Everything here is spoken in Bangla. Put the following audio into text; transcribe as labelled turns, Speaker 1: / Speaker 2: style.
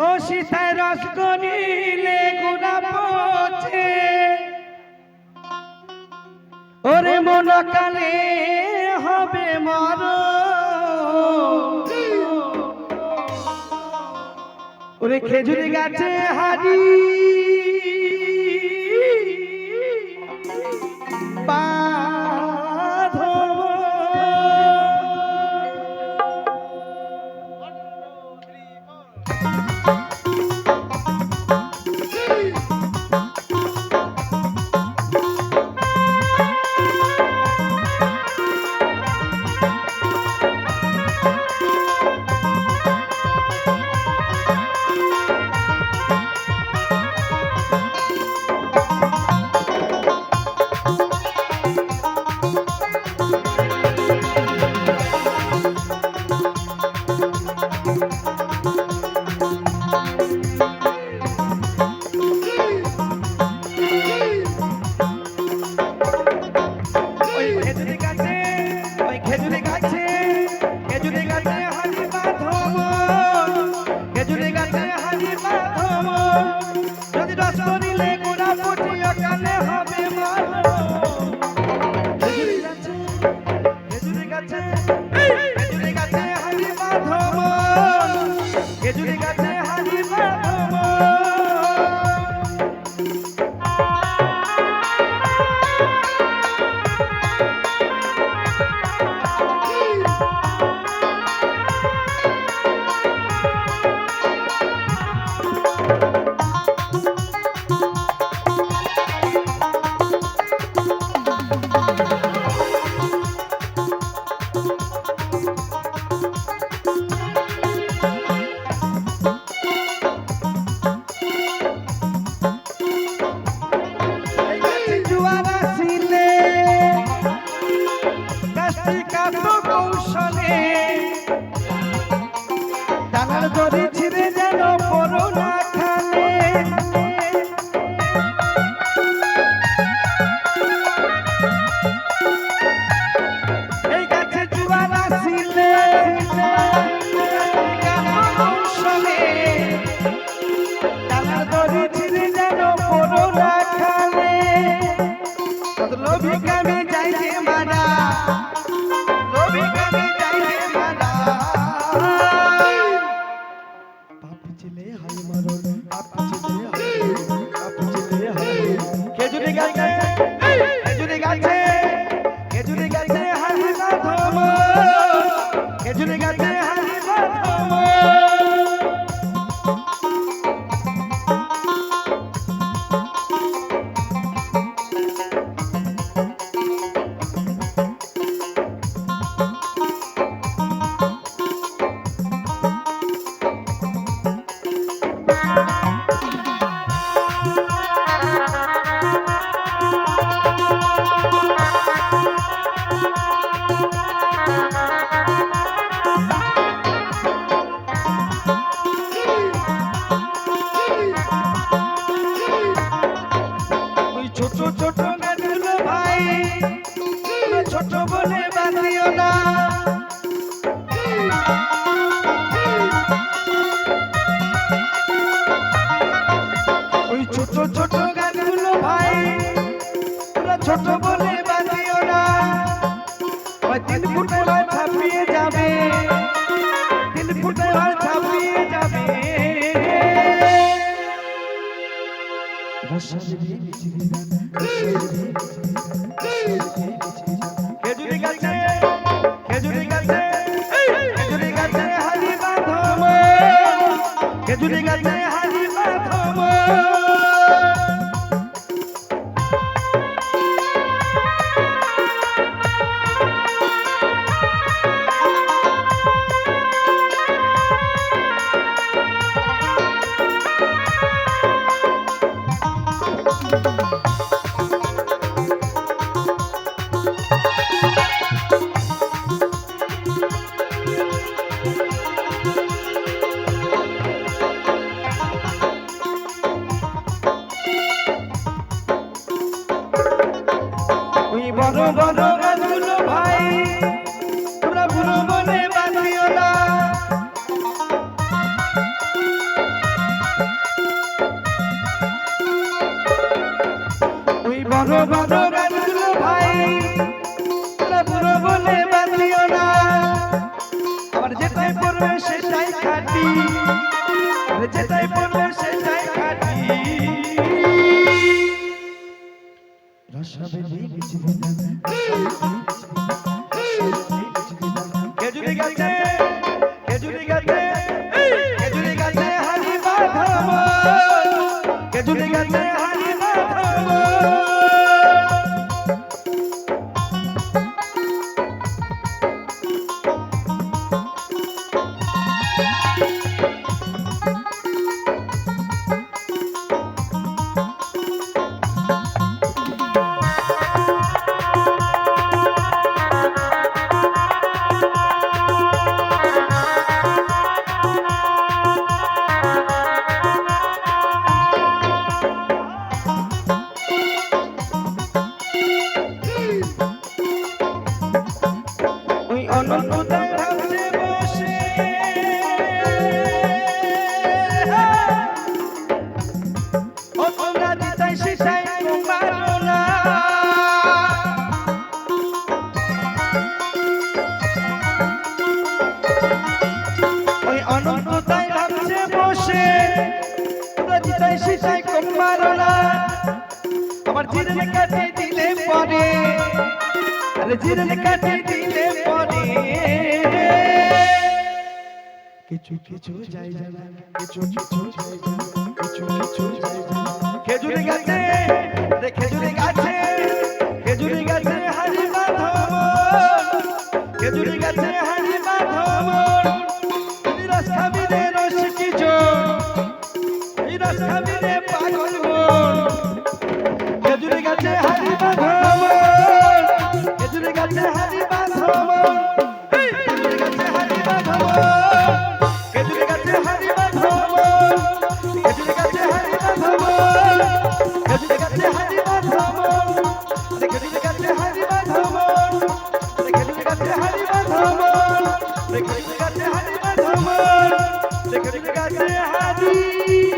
Speaker 1: ও সীতায় রস গনিলে গুণা পচে ওরে মন কালে হবে মর ওরে খেজুরি গাছে হারি ছোট বলে বাঁধিও না, 3 ফুট মাল ছাপিয়ে যাবে, 3 ফুট মাল ছাপিয়ে যাবে। খেজুরি গাছে খেজুরি গাছে খেজুরি গাছে হারি বাঁধব, খেজুরি গাছে হারি বাঁধব। বড় বড় গাছগুলো ভাই তোমরা বুড়ো বনে বাঁধিও না, বড় বড় গানগুলো ভাই পুরো বলে বাঁধিও না আবার যেটাই পড়বে সেটাই খাঁটি যেটাই পড়বে সেটাই খাঁটি খেজুরি গাছে খেজুরি গাছে খেজুরি গাছে হানি বাঁধাবো খেজুরি গাছে হানি বাঁধাবো অনন্ততায় ভাবছে বসে ও তোমরা যেটাই সেটাই মানো না ওই অনন্ততায় ভাবছে বসে তোমরা যেটাই সেটাই মানো না আবার জিরে কাটে দিলে পরে আরে জিরে কাটে দিলে পরে কিছু কিছু যায় জানা কিছু কিছু যায় জানা কিছু কিছু যায় জানা খেজুরি গাছে রে খেজুরি গাছে খেজুরি গাছে হারি বাঁধব খেজুরি গাছে হারি বাঁধব তুমি রস খাবি রে রস কিছু এই রস খাবি রে পাগল খেজুরি গাছে হারি বাঁধব খেজুরি গাছে হারি বাঁধব খেজুরি গাছে হারি বাঁধব খেজুরি গাছে হারি বাঁধব খেজুরি গাছে হারি বাঁধব খেজুরি গাছে হারি বাঁধব খেজুরি গাছে হারি বাঁধব খেজুরি গাছে হারি বাঁধব খেজুরি গাছে হারি বাঁধব খেজুরি গাছে হারি